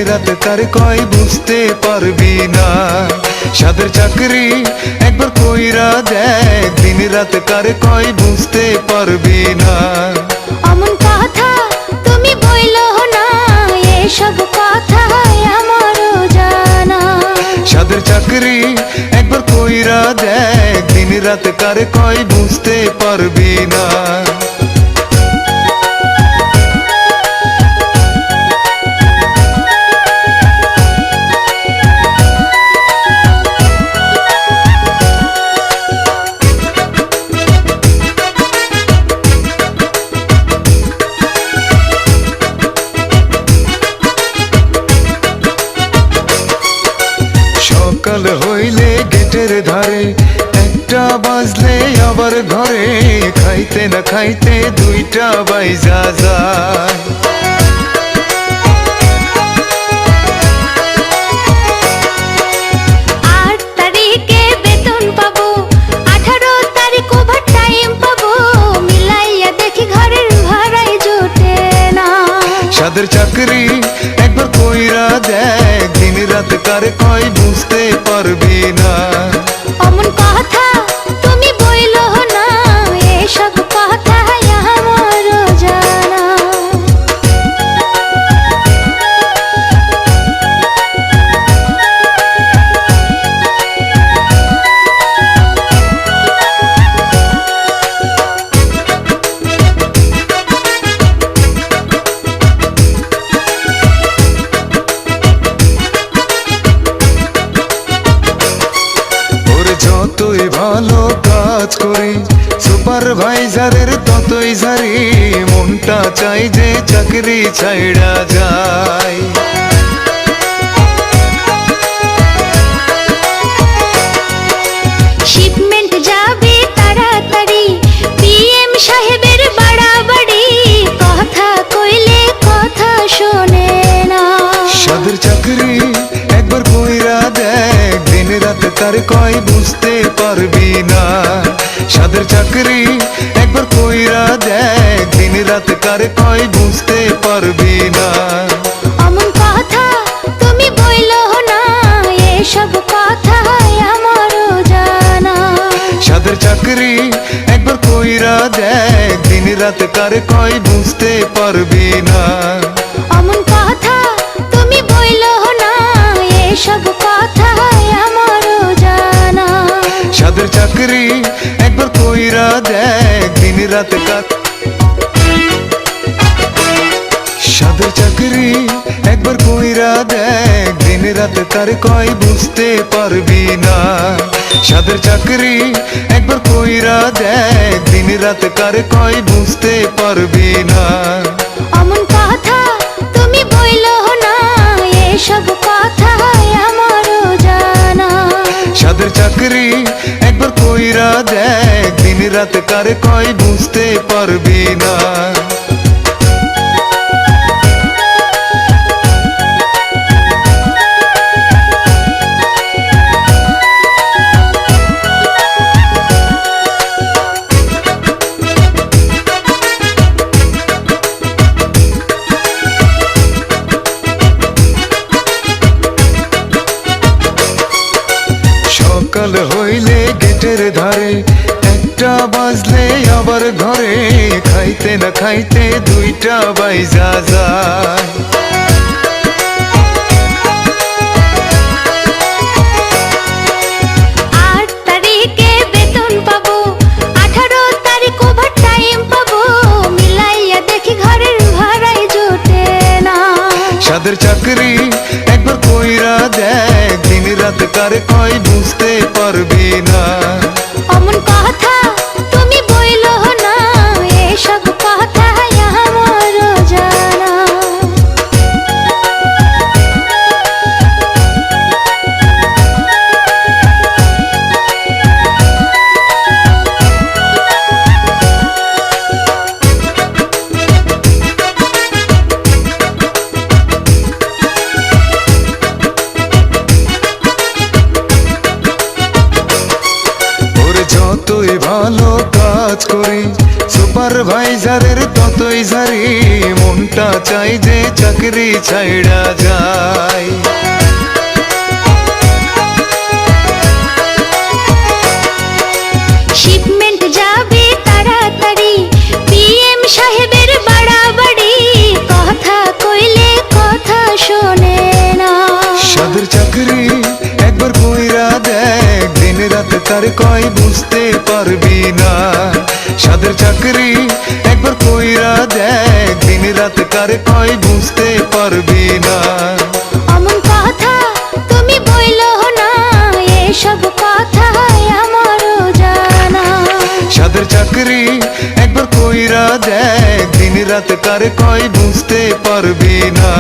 রাত কার কয় বুঝতে পারবি না। সাদের চাকরি একবার কইরা দেখ, দিন রাত কার কয় বুঝতে পারবি না। অমন কথা তুমি বইলো না, এসব কথা আমারও জানা। সাদের চাকরি একবার কইরা দেখ, দিন রাত কার কয় বুঝতে পারবি না। সকাল হইলে গেটের ধারে, একটা বাজলে আবার ঘরে, খাইতে না খাইতে দুইটা বাইজা যায়। 8 তারিখে বেতন পাবো, 18 তারিখ ওভার টাইম পাবো, মিলাইয়া দেখি ঘরের ভাড়াই জোটে না। সাদের চাকরি একবার কইরা দেখ, দিন রাত কার কয় বুঝতে পারবি না। অমন কথা তুমি বইলো না, এসব কথা আমারও জানা। যতই ভালো কাজ করি, সুপারভাইজারের ততই ঝারি, মনটা চাই যে চাকরি ছাইড়া যায়। শিপমেন্ট যাবে তাড়াতাড়ি, পিএম সাহেবের বাড়াবাড়ি, কথা কইলে কথা শোনে না। সাদের চাকরি একবার কইরা দেখ, দিন রাত কার কয় বুঝতে পারবি না। সাদের চাকরি একবার কইরা দেখ, দিন রাত কার কয় বুঝতে পারবি না। অমন কথা তুমি বইলো না, এসব কথা আমারও জানা। সাদের চাকরি একবার কইরা দেখ, দিন রাত কার কয় বুঝতে পারবি না। অমন কথা তুমি বইলো না, এসব কথা আমারও জানা। সাদের চাকরি একবার কইরা দেখ, দিন রাত কার সাদের চাকরি একবার কইরা দেখ, দিন রাত কার কয় বুঝতে পারবি না। সাদের চাকরি একবার কইরা দেখ, দিন রাত কার কয় বুঝতে পারবি না। অমন কথা তুমি বইলো না, এসব কথা আমারও জানা। সাদের চাকরি একবার কইরা দেখ, দিন রাত কার কয় বুঝতে পারবি না। সকাল হইলে গেটের ধারে, একটা বাজলে আবার ঘরে, খাইতে না খাইতে দুইটা বাইজা যায়। 8 তারিখে বেতন পাবো, 18 তারিখ ওভার টাইম পাবো, মিলাইয়া দেখি ঘরের ভাড়াই জোটে না। সাদের চাকরি একবার কইরা দেখ, দিন রাত কার কয় বুঝতে পারবি না। অমন কথা তুমি বইলো না, এসব কথা আমারও জানা। সুপারভাইজারের ততই ঝারি মনটা চাই যে চাকরি ছাইড়া যায় শিপমেন্ট যাবে তাড়াতাড়ি পিএম সাহেবের বাড়াবাড়ি কথা কইলে কথা শোনে না সাদের চাকরি একবার কইরা দেখ দিন রাত তার কয় বুঝতে পারবি না সাদের চাকরি একবার কইরা দেখ দিন রাত কার কয় বুঝতে পারবি না অমন কথা তুমি বইলো না এসব কথা আমারও জানা সাদের চাকরি একবার কইরা দেখ দিন রাত কার কয় বুঝতে পারবি না